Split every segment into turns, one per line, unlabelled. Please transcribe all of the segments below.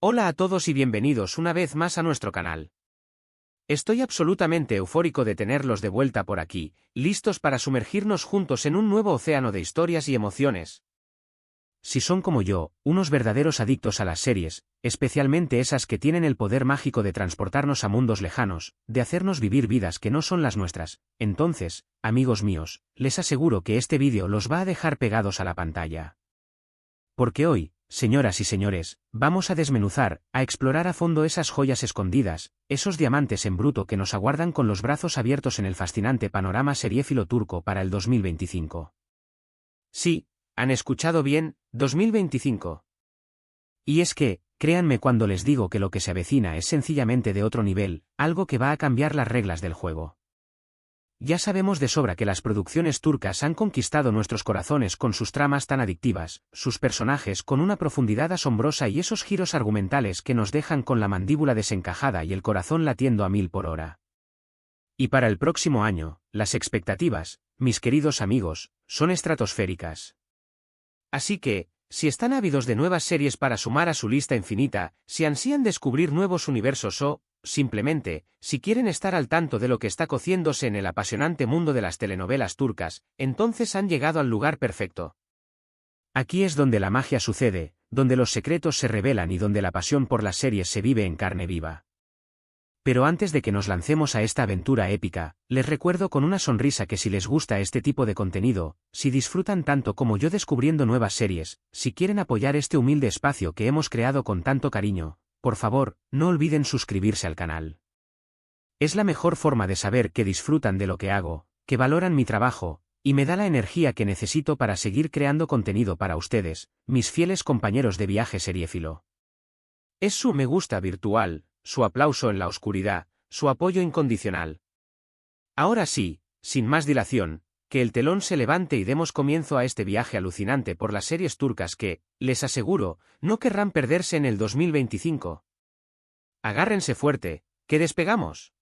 Hola a todos y bienvenidos una vez más a nuestro canal. Estoy absolutamente eufórico de tenerlos de vuelta por aquí, listos para sumergirnos juntos en un nuevo océano de historias y emociones. Si son como yo, unos verdaderos adictos a las series, especialmente esas que tienen el poder mágico de transportarnos a mundos lejanos, de hacernos vivir vidas que no son las nuestras, entonces, amigos míos, les aseguro que este vídeo los va a dejar pegados a la pantalla. Porque hoy, señoras y señores, vamos a desmenuzar, a explorar a fondo esas joyas escondidas, esos diamantes en bruto que nos aguardan con los brazos abiertos en el fascinante panorama seriéfilo turco para el 2025. Sí, han escuchado bien, 2025. Y es que, créanme cuando les digo que lo que se avecina es sencillamente de otro nivel, algo que va a cambiar las reglas del juego. Ya sabemos de sobra que las producciones turcas han conquistado nuestros corazones con sus tramas tan adictivas, sus personajes con una profundidad asombrosa y esos giros argumentales que nos dejan con la mandíbula desencajada y el corazón latiendo a 1000 por hora. Y para el próximo año, las expectativas, mis queridos amigos, son estratosféricas. Así que, si están ávidos de nuevas series para sumar a su lista infinita, si ansían descubrir nuevos universos o, simplemente, si quieren estar al tanto de lo que está cociéndose en el apasionante mundo de las telenovelas turcas, entonces han llegado al lugar perfecto. Aquí es donde la magia sucede, donde los secretos se revelan y donde la pasión por las series se vive en carne viva. Pero antes de que nos lancemos a esta aventura épica, les recuerdo con una sonrisa que si les gusta este tipo de contenido, si disfrutan tanto como yo descubriendo nuevas series, si quieren apoyar este humilde espacio que hemos creado con tanto cariño, por favor, no olviden suscribirse al canal. Es la mejor forma de saber que disfrutan de lo que hago, que valoran mi trabajo, y me da la energía que necesito para seguir creando contenido para ustedes, mis fieles compañeros de viaje seriéfilo. Es su me gusta virtual, su aplauso en la oscuridad, su apoyo incondicional. Ahora sí, sin más dilación, que el telón se levante y demos comienzo a este viaje alucinante por las series turcas que, les aseguro, no querrán perderse en el 2025. Agárrense fuerte, que despegamos.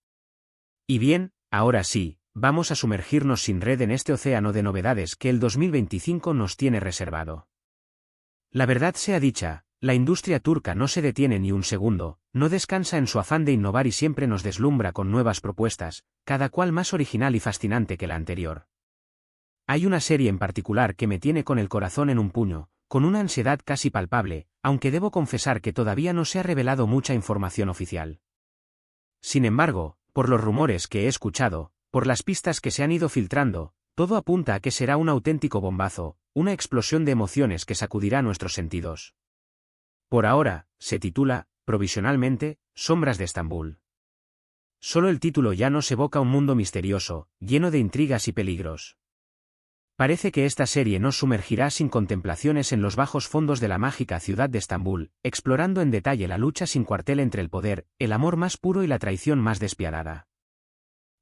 Y bien, ahora sí, vamos a sumergirnos sin red en este océano de novedades que el 2025 nos tiene reservado. La verdad sea dicha, la industria turca no se detiene ni un segundo, no descansa en su afán de innovar y siempre nos deslumbra con nuevas propuestas, cada cual más original y fascinante que la anterior. Hay una serie en particular que me tiene con el corazón en un puño, con una ansiedad casi palpable, aunque debo confesar que todavía no se ha revelado mucha información oficial. Sin embargo, por los rumores que he escuchado, por las pistas que se han ido filtrando, todo apunta a que será un auténtico bombazo, una explosión de emociones que sacudirá nuestros sentidos. Por ahora, se titula, provisionalmente, Sombras de Estambul. Solo el título ya nos evoca un mundo misterioso, lleno de intrigas y peligros. Parece que esta serie nos sumergirá sin contemplaciones en los bajos fondos de la mágica ciudad de Estambul, explorando en detalle la lucha sin cuartel entre el poder, el amor más puro y la traición más despiadada.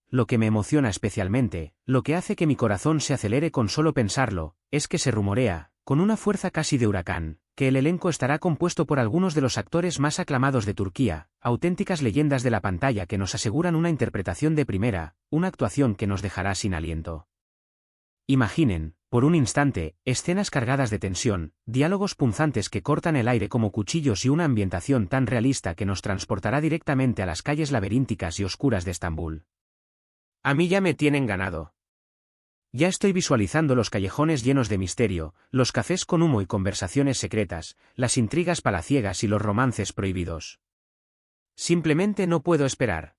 Lo que me emociona especialmente, lo que hace que mi corazón se acelere con solo pensarlo, es que se rumorea, con una fuerza casi de huracán, que el elenco estará compuesto por algunos de los actores más aclamados de Turquía, auténticas leyendas de la pantalla que nos aseguran una interpretación de primera, una actuación que nos dejará sin aliento. Imaginen, por un instante, escenas cargadas de tensión, diálogos punzantes que cortan el aire como cuchillos y una ambientación tan realista que nos transportará directamente a las calles laberínticas y oscuras de Estambul. A mí ya me tienen ganado. Ya estoy visualizando los callejones llenos de misterio, los cafés con humo y conversaciones secretas, las intrigas palaciegas y los romances prohibidos. Simplemente no puedo esperar.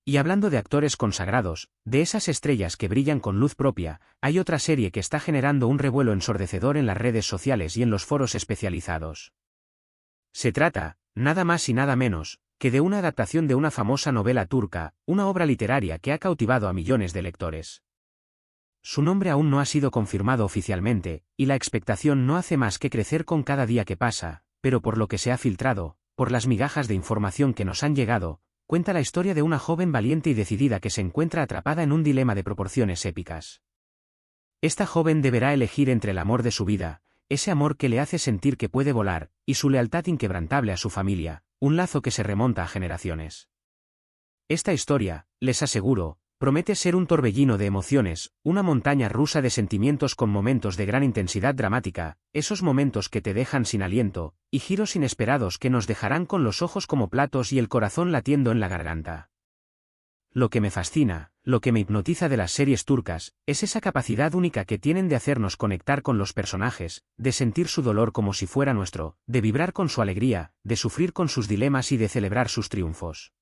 Y hablando de actores consagrados, de esas estrellas que brillan con luz propia, hay otra serie que está generando un revuelo ensordecedor en las redes sociales y en los foros especializados. Se trata, nada más y nada menos, que de una adaptación de una famosa novela turca, una obra literaria que ha cautivado a millones de lectores. Su nombre aún no ha sido confirmado oficialmente, y la expectación no hace más que crecer con cada día que pasa, pero por lo que se ha filtrado, por las migajas de información que nos han llegado, cuenta la historia de una joven valiente y decidida que se encuentra atrapada en un dilema de proporciones épicas. Esta joven deberá elegir entre el amor de su vida, ese amor que le hace sentir que puede volar, y su lealtad inquebrantable a su familia, un lazo que se remonta a generaciones. Esta historia, les aseguro, Promete ser un torbellino de emociones, una montaña rusa de sentimientos con momentos de gran intensidad dramática, esos momentos que te dejan sin aliento, y giros inesperados que nos dejarán con los ojos como platos y el corazón latiendo en la garganta. Lo que me fascina, lo que me hipnotiza de las series turcas, es esa capacidad única que tienen de hacernos conectar con los personajes, de sentir su dolor como si fuera nuestro, de vibrar con su alegría, de sufrir con sus dilemas y de celebrar sus triunfos.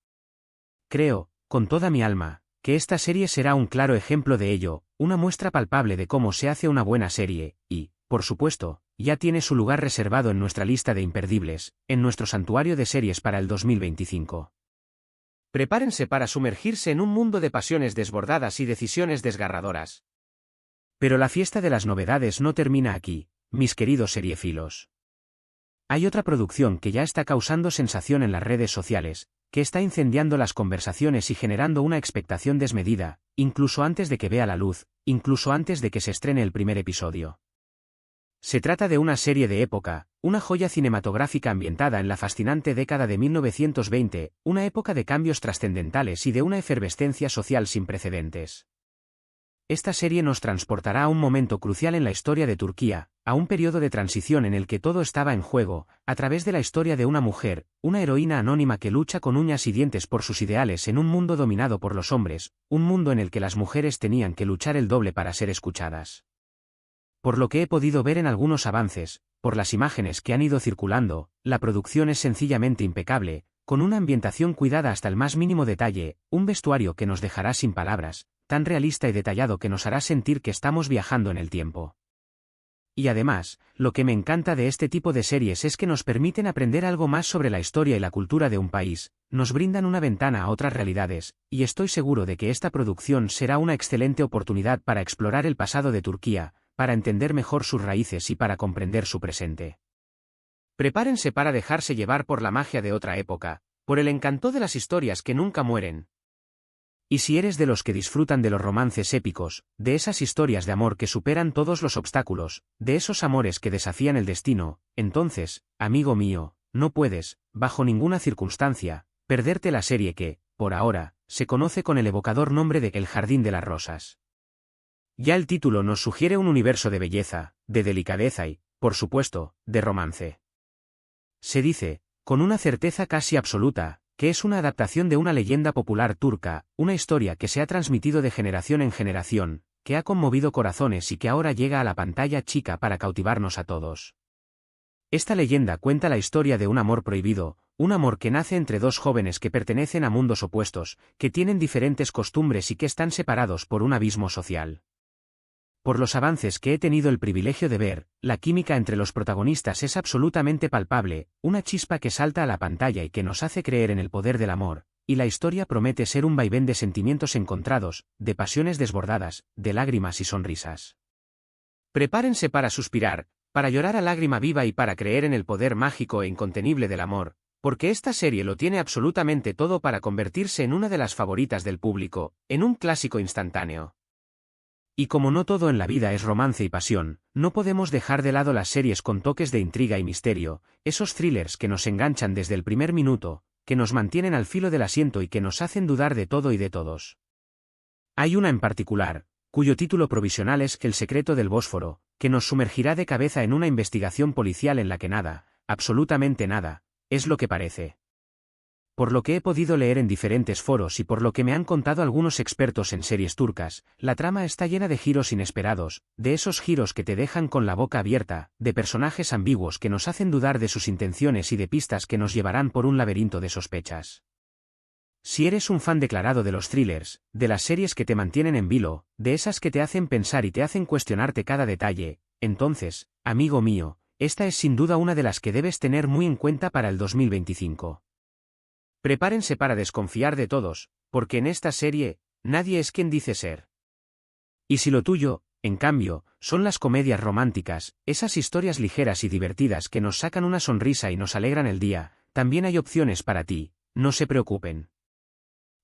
Creo, con toda mi alma, que esta serie será un claro ejemplo de ello, una muestra palpable de cómo se hace una buena serie, y, por supuesto, ya tiene su lugar reservado en nuestra lista de imperdibles, en nuestro santuario de series para el 2025. Prepárense para sumergirse en un mundo de pasiones desbordadas y decisiones desgarradoras. Pero la fiesta de las novedades no termina aquí, mis queridos seriefilos. Hay otra producción que ya está causando sensación en las redes sociales, que está incendiando las conversaciones y generando una expectación desmedida, incluso antes de que vea la luz, incluso antes de que se estrene el primer episodio. Se trata de una serie de época, una joya cinematográfica ambientada en la fascinante década de 1920, una época de cambios trascendentales y de una efervescencia social sin precedentes. Esta serie nos transportará a un momento crucial en la historia de Turquía, a un periodo de transición en el que todo estaba en juego, a través de la historia de una mujer, una heroína anónima que lucha con uñas y dientes por sus ideales en un mundo dominado por los hombres, un mundo en el que las mujeres tenían que luchar el doble para ser escuchadas. Por lo que he podido ver en algunos avances, por las imágenes que han ido circulando, la producción es sencillamente impecable, con una ambientación cuidada hasta el más mínimo detalle, un vestuario que nos dejará sin palabras, tan realista y detallado que nos hará sentir que estamos viajando en el tiempo. Y además, lo que me encanta de este tipo de series es que nos permiten aprender algo más sobre la historia y la cultura de un país, nos brindan una ventana a otras realidades, y estoy seguro de que esta producción será una excelente oportunidad para explorar el pasado de Turquía, para entender mejor sus raíces y para comprender su presente. Prepárense para dejarse llevar por la magia de otra época, por el encanto de las historias que nunca mueren. Y si eres de los que disfrutan de los romances épicos, de esas historias de amor que superan todos los obstáculos, de esos amores que desafían el destino, entonces, amigo mío, no puedes, bajo ninguna circunstancia, perderte la serie que, por ahora, se conoce con el evocador nombre de El Jardín de las Rosas. Ya el título nos sugiere un universo de belleza, de delicadeza y, por supuesto, de romance. Se dice, con una certeza casi absoluta, que es una adaptación de una leyenda popular turca, una historia que se ha transmitido de generación en generación, que ha conmovido corazones y que ahora llega a la pantalla chica para cautivarnos a todos. Esta leyenda cuenta la historia de un amor prohibido, un amor que nace entre dos jóvenes que pertenecen a mundos opuestos, que tienen diferentes costumbres y que están separados por un abismo social. Por los avances que he tenido el privilegio de ver, la química entre los protagonistas es absolutamente palpable, una chispa que salta a la pantalla y que nos hace creer en el poder del amor, y la historia promete ser un vaivén de sentimientos encontrados, de pasiones desbordadas, de lágrimas y sonrisas. Prepárense para suspirar, para llorar a lágrima viva y para creer en el poder mágico e incontenible del amor, porque esta serie lo tiene absolutamente todo para convertirse en una de las favoritas del público, en un clásico instantáneo. Y como no todo en la vida es romance y pasión, no podemos dejar de lado las series con toques de intriga y misterio, esos thrillers que nos enganchan desde el primer minuto, que nos mantienen al filo del asiento y que nos hacen dudar de todo y de todos. Hay una en particular, cuyo título provisional es El secreto del Bósforo, que nos sumergirá de cabeza en una investigación policial en la que nada, absolutamente nada, es lo que parece. Por lo que he podido leer en diferentes foros y por lo que me han contado algunos expertos en series turcas, la trama está llena de giros inesperados, de esos giros que te dejan con la boca abierta, de personajes ambiguos que nos hacen dudar de sus intenciones y de pistas que nos llevarán por un laberinto de sospechas. Si eres un fan declarado de los thrillers, de las series que te mantienen en vilo, de esas que te hacen pensar y te hacen cuestionarte cada detalle, entonces, amigo mío, esta es sin duda una de las que debes tener muy en cuenta para el 2025. Prepárense para desconfiar de todos, porque en esta serie, nadie es quien dice ser. Y si lo tuyo, en cambio, son las comedias románticas, esas historias ligeras y divertidas que nos sacan una sonrisa y nos alegran el día, también hay opciones para ti, no se preocupen.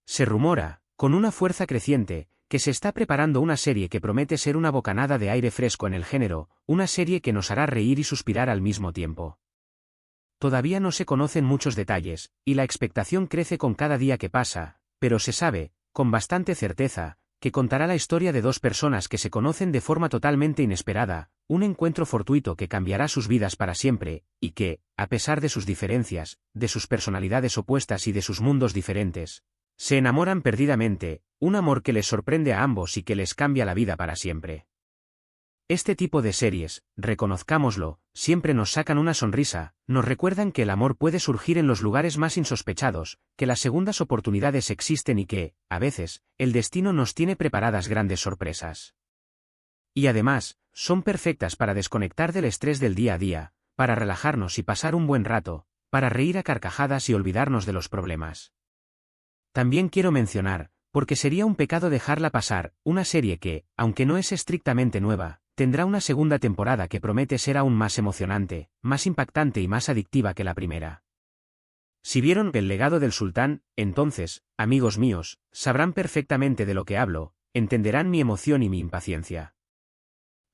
Se rumora, con una fuerza creciente, que se está preparando una serie que promete ser una bocanada de aire fresco en el género, una serie que nos hará reír y suspirar al mismo tiempo. Todavía no se conocen muchos detalles, y la expectación crece con cada día que pasa, pero se sabe, con bastante certeza, que contará la historia de dos personas que se conocen de forma totalmente inesperada, un encuentro fortuito que cambiará sus vidas para siempre, y que, a pesar de sus diferencias, de sus personalidades opuestas y de sus mundos diferentes, se enamoran perdidamente, un amor que les sorprende a ambos y que les cambia la vida para siempre. Este tipo de series, reconozcámoslo, siempre nos sacan una sonrisa, nos recuerdan que el amor puede surgir en los lugares más insospechados, que las segundas oportunidades existen y que, a veces, el destino nos tiene preparadas grandes sorpresas. Y además, son perfectas para desconectar del estrés del día a día, para relajarnos y pasar un buen rato, para reír a carcajadas y olvidarnos de los problemas. También quiero mencionar, porque sería un pecado dejarla pasar, una serie que, aunque no es estrictamente nueva, tendrá una segunda temporada que promete ser aún más emocionante, más impactante y más adictiva que la primera. Si vieron El legado del sultán, entonces, amigos míos, sabrán perfectamente de lo que hablo, entenderán mi emoción y mi impaciencia.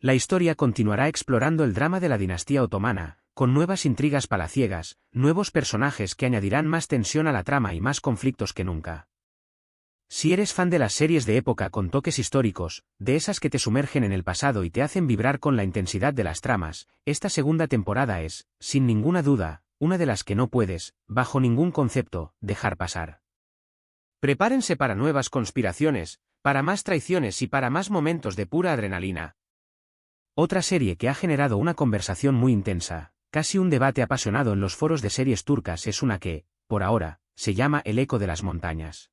La historia continuará explorando el drama de la dinastía otomana, con nuevas intrigas palaciegas, nuevos personajes que añadirán más tensión a la trama y más conflictos que nunca. Si eres fan de las series de época con toques históricos, de esas que te sumergen en el pasado y te hacen vibrar con la intensidad de las tramas, esta segunda temporada es, sin ninguna duda, una de las que no puedes, bajo ningún concepto, dejar pasar. Prepárense para nuevas conspiraciones, para más traiciones y para más momentos de pura adrenalina. Otra serie que ha generado una conversación muy intensa, casi un debate apasionado en los foros de series turcas es una que, por ahora, se llama El eco de las montañas.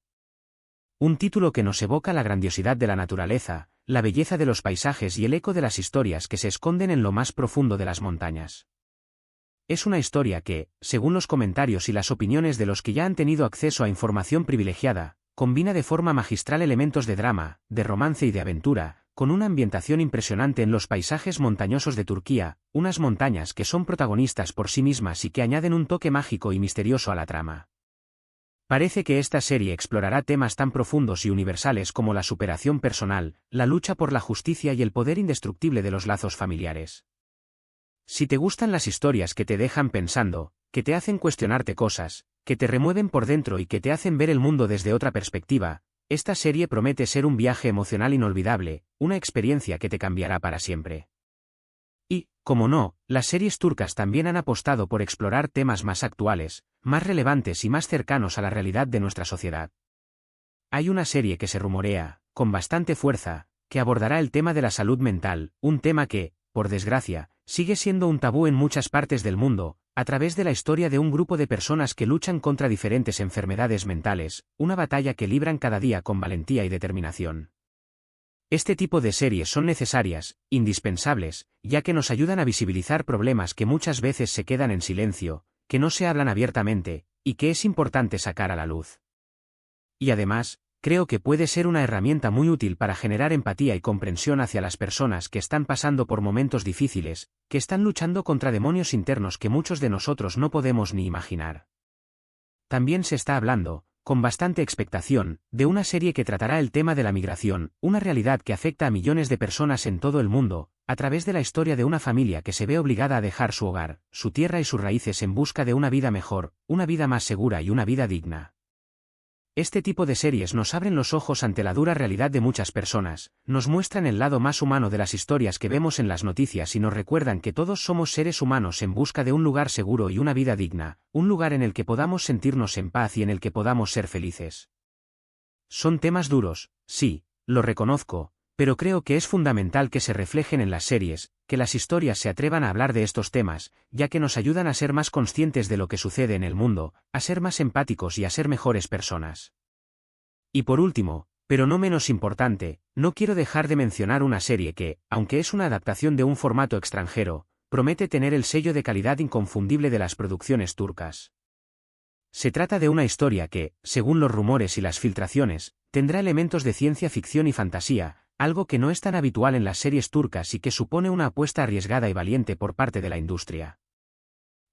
Un título que nos evoca la grandiosidad de la naturaleza, la belleza de los paisajes y el eco de las historias que se esconden en lo más profundo de las montañas. Es una historia que, según los comentarios y las opiniones de los que ya han tenido acceso a información privilegiada, combina de forma magistral elementos de drama, de romance y de aventura, con una ambientación impresionante en los paisajes montañosos de Turquía, unas montañas que son protagonistas por sí mismas y que añaden un toque mágico y misterioso a la trama. Parece que esta serie explorará temas tan profundos y universales como la superación personal, la lucha por la justicia y el poder indestructible de los lazos familiares. Si te gustan las historias que te dejan pensando, que te hacen cuestionarte cosas, que te remueven por dentro y que te hacen ver el mundo desde otra perspectiva, esta serie promete ser un viaje emocional inolvidable, una experiencia que te cambiará para siempre. Y, como no, las series turcas también han apostado por explorar temas más actuales, más relevantes y más cercanos a la realidad de nuestra sociedad. Hay una serie que se rumorea, con bastante fuerza, que abordará el tema de la salud mental, un tema que, por desgracia, sigue siendo un tabú en muchas partes del mundo, a través de la historia de un grupo de personas que luchan contra diferentes enfermedades mentales, una batalla que libran cada día con valentía y determinación. Este tipo de series son necesarias, indispensables, ya que nos ayudan a visibilizar problemas que muchas veces se quedan en silencio, que no se hablan abiertamente, y que es importante sacar a la luz. Y además, creo que puede ser una herramienta muy útil para generar empatía y comprensión hacia las personas que están pasando por momentos difíciles, que están luchando contra demonios internos que muchos de nosotros no podemos ni imaginar. También se está hablando, con bastante expectación, de una serie que tratará el tema de la migración, una realidad que afecta a millones de personas en todo el mundo, a través de la historia de una familia que se ve obligada a dejar su hogar, su tierra y sus raíces en busca de una vida mejor, una vida más segura y una vida digna. Este tipo de series nos abren los ojos ante la dura realidad de muchas personas, nos muestran el lado más humano de las historias que vemos en las noticias y nos recuerdan que todos somos seres humanos en busca de un lugar seguro y una vida digna, un lugar en el que podamos sentirnos en paz y en el que podamos ser felices. Son temas duros, sí, lo reconozco, pero creo que es fundamental que se reflejen en las series, que las historias se atrevan a hablar de estos temas, ya que nos ayudan a ser más conscientes de lo que sucede en el mundo, a ser más empáticos y a ser mejores personas. Y por último, pero no menos importante, no quiero dejar de mencionar una serie que, aunque es una adaptación de un formato extranjero, promete tener el sello de calidad inconfundible de las producciones turcas. Se trata de una historia que, según los rumores y las filtraciones, tendrá elementos de ciencia ficción y fantasía, algo que no es tan habitual en las series turcas y que supone una apuesta arriesgada y valiente por parte de la industria.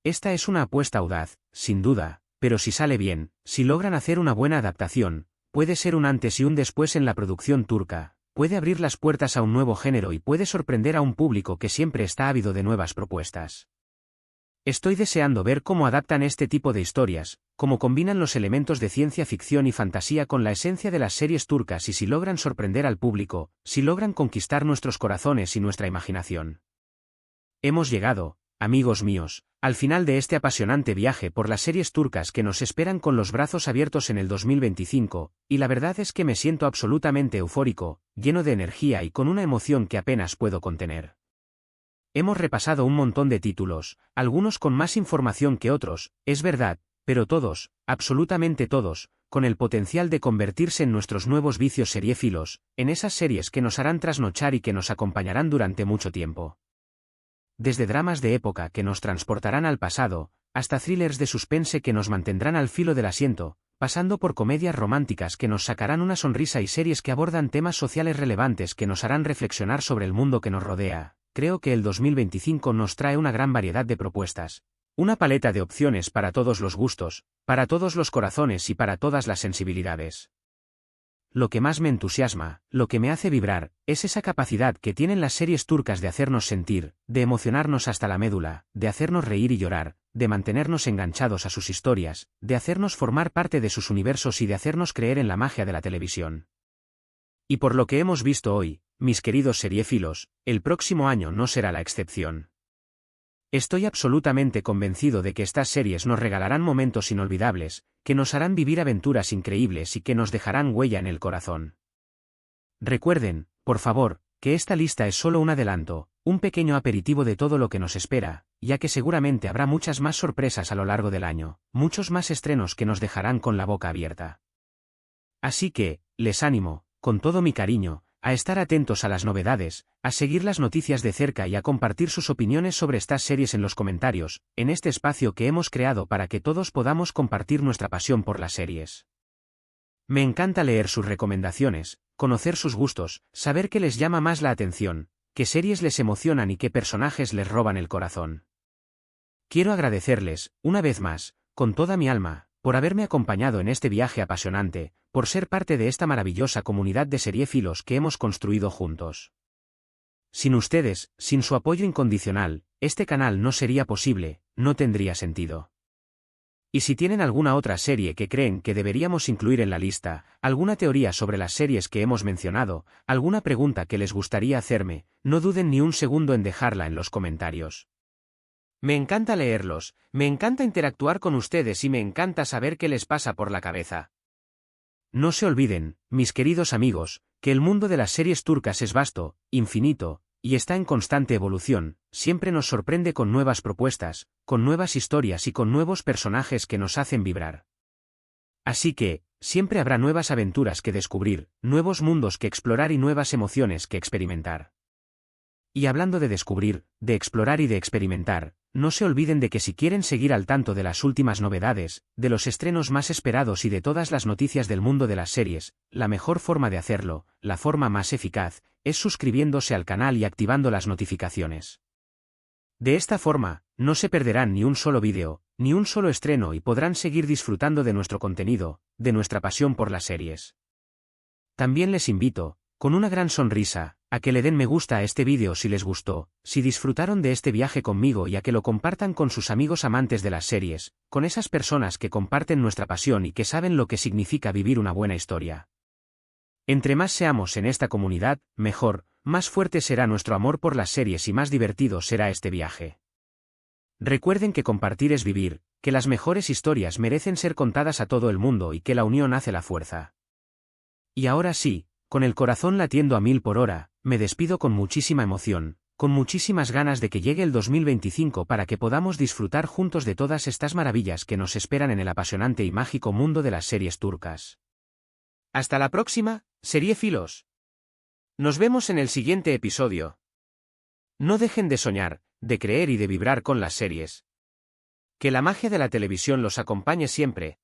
Esta es una apuesta audaz, sin duda, pero si sale bien, si logran hacer una buena adaptación, puede ser un antes y un después en la producción turca, puede abrir las puertas a un nuevo género y puede sorprender a un público que siempre está ávido de nuevas propuestas. Estoy deseando ver cómo adaptan este tipo de historias, cómo combinan los elementos de ciencia ficción y fantasía con la esencia de las series turcas y si logran sorprender al público, si logran conquistar nuestros corazones y nuestra imaginación. Hemos llegado, amigos míos, al final de este apasionante viaje por las series turcas que nos esperan con los brazos abiertos en el 2025, y la verdad es que me siento absolutamente eufórico, lleno de energía y con una emoción que apenas puedo contener. Hemos repasado un montón de títulos, algunos con más información que otros, es verdad, pero todos, absolutamente todos, con el potencial de convertirse en nuestros nuevos vicios seriéfilos, en esas series que nos harán trasnochar y que nos acompañarán durante mucho tiempo. Desde dramas de época que nos transportarán al pasado, hasta thrillers de suspense que nos mantendrán al filo del asiento, pasando por comedias románticas que nos sacarán una sonrisa y series que abordan temas sociales relevantes que nos harán reflexionar sobre el mundo que nos rodea. Creo que el 2025 nos trae una gran variedad de propuestas, una paleta de opciones para todos los gustos, para todos los corazones y para todas las sensibilidades. Lo que más me entusiasma, lo que me hace vibrar, es esa capacidad que tienen las series turcas de hacernos sentir, de emocionarnos hasta la médula, de hacernos reír y llorar, de mantenernos enganchados a sus historias, de hacernos formar parte de sus universos y de hacernos creer en la magia de la televisión. Y por lo que hemos visto hoy, mis queridos seriéfilos, el próximo año no será la excepción. Estoy absolutamente convencido de que estas series nos regalarán momentos inolvidables, que nos harán vivir aventuras increíbles y que nos dejarán huella en el corazón. Recuerden, por favor, que esta lista es solo un adelanto, un pequeño aperitivo de todo lo que nos espera, ya que seguramente habrá muchas más sorpresas a lo largo del año, muchos más estrenos que nos dejarán con la boca abierta. Así que, les animo, con todo mi cariño, a estar atentos a las novedades, a seguir las noticias de cerca y a compartir sus opiniones sobre estas series en los comentarios, en este espacio que hemos creado para que todos podamos compartir nuestra pasión por las series. Me encanta leer sus recomendaciones, conocer sus gustos, saber qué les llama más la atención, qué series les emocionan y qué personajes les roban el corazón. Quiero agradecerles, una vez más, con toda mi alma, por haberme acompañado en este viaje apasionante, por ser parte de esta maravillosa comunidad de seriéfilos que hemos construido juntos. Sin ustedes, sin su apoyo incondicional, este canal no sería posible, no tendría sentido. Y si tienen alguna otra serie que creen que deberíamos incluir en la lista, alguna teoría sobre las series que hemos mencionado, alguna pregunta que les gustaría hacerme, no duden ni un segundo en dejarla en los comentarios. Me encanta leerlos, me encanta interactuar con ustedes y me encanta saber qué les pasa por la cabeza. No se olviden, mis queridos amigos, que el mundo de las series turcas es vasto, infinito, y está en constante evolución, siempre nos sorprende con nuevas propuestas, con nuevas historias y con nuevos personajes que nos hacen vibrar. Así que, siempre habrá nuevas aventuras que descubrir, nuevos mundos que explorar y nuevas emociones que experimentar. Y hablando de descubrir, de explorar y de experimentar, no se olviden de que si quieren seguir al tanto de las últimas novedades, de los estrenos más esperados y de todas las noticias del mundo de las series, la mejor forma de hacerlo, la forma más eficaz, es suscribiéndose al canal y activando las notificaciones. De esta forma, no se perderán ni un solo vídeo, ni un solo estreno y podrán seguir disfrutando de nuestro contenido, de nuestra pasión por las series. También les invito, con una gran sonrisa, a que le den me gusta a este vídeo si les gustó, si disfrutaron de este viaje conmigo y a que lo compartan con sus amigos amantes de las series, con esas personas que comparten nuestra pasión y que saben lo que significa vivir una buena historia. Entre más seamos en esta comunidad, mejor, más fuerte será nuestro amor por las series y más divertido será este viaje. Recuerden que compartir es vivir, que las mejores historias merecen ser contadas a todo el mundo y que la unión hace la fuerza. Y ahora sí, con el corazón latiendo a 1000 por hora, me despido con muchísima emoción, con muchísimas ganas de que llegue el 2025 para que podamos disfrutar juntos de todas estas maravillas que nos esperan en el apasionante y mágico mundo de las series turcas. Hasta la próxima, seriéfilos. Nos vemos en el siguiente episodio. No dejen de soñar, de creer y de vibrar con las series. Que la magia de la televisión los acompañe siempre,